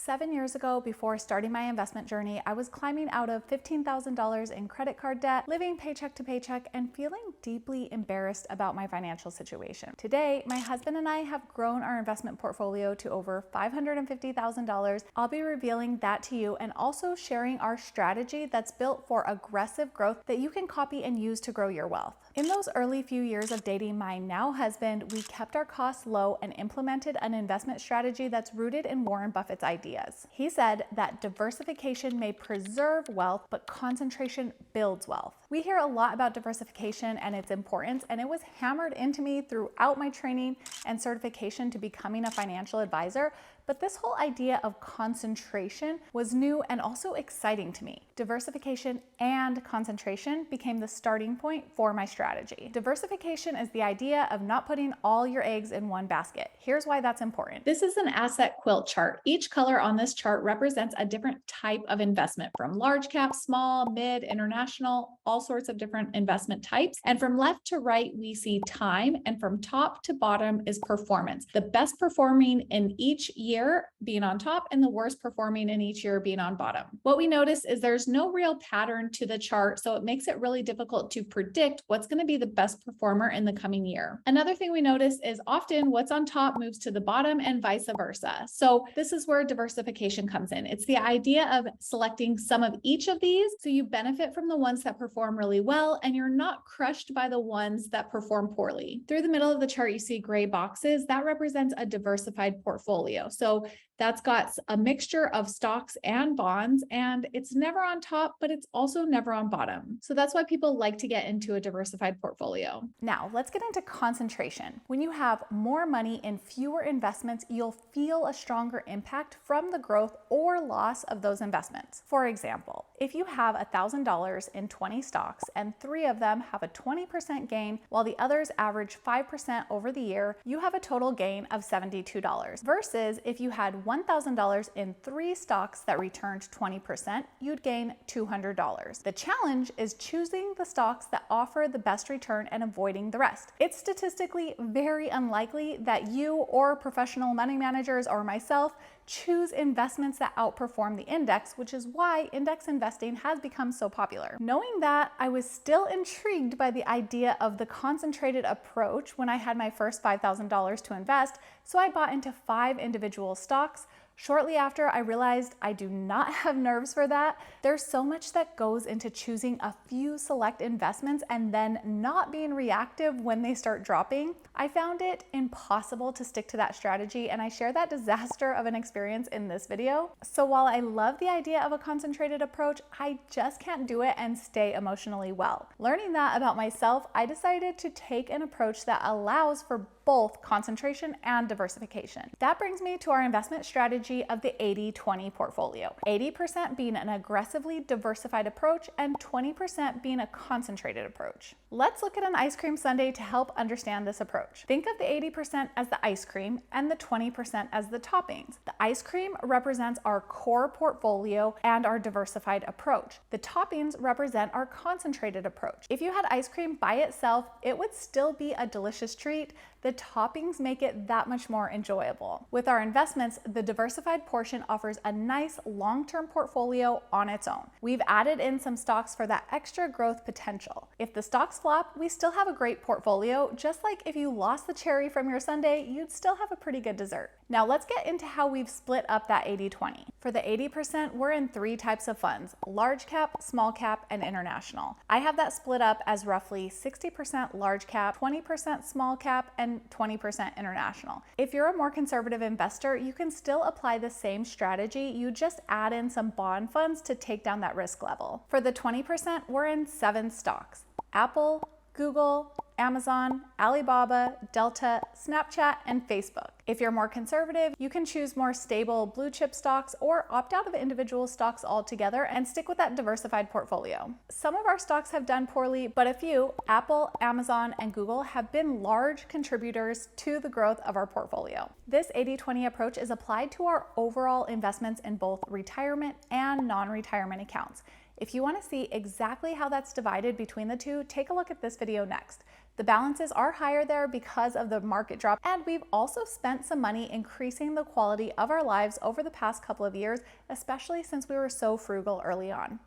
7 years ago, before starting my investment journey, I was climbing out of $15,000 in credit card debt, living paycheck to paycheck, and feeling deeply embarrassed about my financial situation. Today, my husband and I have grown our investment portfolio to over $550,000. I'll be revealing that to you and also sharing our strategy that's built for aggressive growth that you can copy and use to grow your wealth. In those early few years of dating my now husband, we kept our costs low and implemented an investment strategy that's rooted in Warren Buffett's ideas. He said that diversification may preserve wealth, but concentration builds wealth. We hear a lot about diversification and its importance, and it was hammered into me throughout my training and certification to becoming a financial advisor. But this whole idea of concentration was new and also exciting to me. Diversification and concentration became the starting point for my strategy. Diversification is the idea of not putting all your eggs in one basket. Here's why that's important. This is an asset quilt chart. Each color on this chart represents a different type of investment, from large cap, small, mid, international, all sorts of different investment types. And from left to right, we see time, and from top to bottom is performance. The best performing in each year being on top and the worst performing in each year being on bottom. What we notice is there's no real pattern to the chart, so it makes it really difficult to predict what's going to be the best performer in the coming year. Another thing we notice is often what's on top moves to the bottom and vice versa. So this is where diversification comes in. It's the idea of selecting some of each of these so you benefit from the ones that perform really well and you're not crushed by the ones that perform poorly. Through the middle of the chart, you see gray boxes. That represents a diversified portfolio. So that's got a mixture of stocks and bonds, and it's never on top, but it's also never on bottom. So that's why people like to get into a diversified portfolio. Now, let's get into concentration. When you have more money in fewer investments, you'll feel a stronger impact from the growth or loss of those investments. For example, if you have $1,000 in 20 stocks and 3 of them have a 20% gain while the others average 5% over the year, you have a total gain of $72. Versus if you had $1,000 in 3 stocks that returned 20%, you'd gain $200. The challenge is choosing the stocks that offer the best return and avoiding the rest. It's statistically very unlikely that you or professional money managers or myself choose investments that outperform the index, which is why index investing has become so popular. Knowing that, I was still intrigued by the idea of the concentrated approach when I had my first $5,000 to invest, so I bought into 5 individual stocks. Shortly after, I realized I do not have nerves for that. There's so much that goes into choosing a few select investments and then not being reactive when they start dropping. I found it impossible to stick to that strategy, and I share that disaster of an experience in this video. So while I love the idea of a concentrated approach, I just can't do it and stay emotionally well. Learning that about myself, I decided to take an approach that allows for both concentration and diversification. That brings me to our investment strategy of the 80-20 portfolio. 80% being an aggressively diversified approach and 20% being a concentrated approach. Let's look at an ice cream sundae to help understand this approach. Think of the 80% as the ice cream and the 20% as the toppings. The ice cream represents our core portfolio and our diversified approach. The toppings represent our concentrated approach. If you had ice cream by itself, it would still be a delicious treat. The toppings make it that much more enjoyable. With our investments, the diversified portion offers a nice long-term portfolio on its own. We've added in some stocks for that extra growth potential. If the stocks flop, we still have a great portfolio. Just like if you lost the cherry from your sundae, you'd still have a pretty good dessert. Now let's get into how we've split up that 80-20. For the 80%, we're in 3 types of funds: large cap, small cap, and international. I have that split up as roughly 60% large cap, 20% small cap, and 20% international. If you're a more conservative investor, you can still apply the same strategy. You just add in some bond funds to take down that risk level. For the 20%, we're in 7 stocks: Apple, Google, Amazon, Alibaba, Delta, Snapchat, and Facebook. If you're more conservative, you can choose more stable blue chip stocks or opt out of individual stocks altogether and stick with that diversified portfolio. Some of our stocks have done poorly, but a few, Apple, Amazon, and Google, have been large contributors to the growth of our portfolio. This 80-20 approach is applied to our overall investments in both retirement and non-retirement accounts. If you want to see exactly how that's divided between the two, take a look at this video next. The balances are higher there because of the market drop, and we've also spent some money increasing the quality of our lives over the past couple of years, especially since we were so frugal early on.